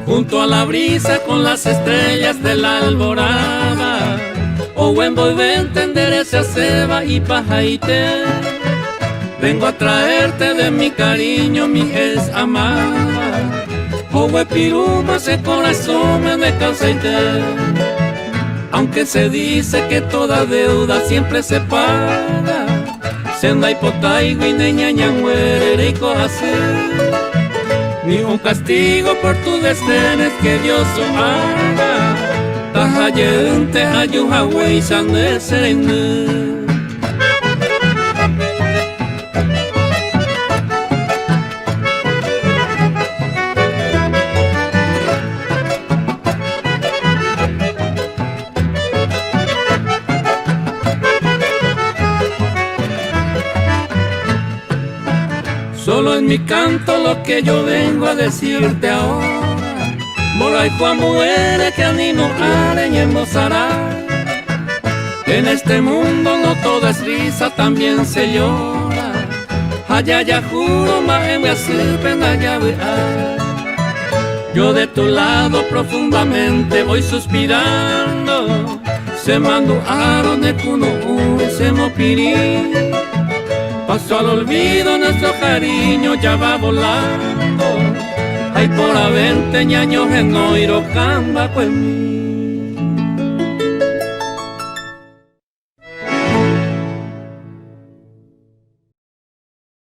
Junto a la brisa con las estrellas de la alborada, o envolvente enderece ceba y pajaite. Vengo a traerte de mi cariño, mi es amada. O piruma ese corazón me descansaite. Aunque se dice que toda deuda siempre se paga, senda hipotaigo y neña muere y así. Ni un castigo por tu destenes que Dios haga. Tajayente ayuhawei sande serene. Solo en mi canto lo que yo vengo a decirte ahora. Moray Juan muere que animo areñemosará. En este mundo no todo es risa, también se llora. Allá ya juro más me asirpen allá vea. Yo de tu lado profundamente voy suspirando. Se mando aro de cuno se mopirí. Pasó al olvido nuestro cariño, ya va volando. Ay, por a 20 años en Noirocamba, pues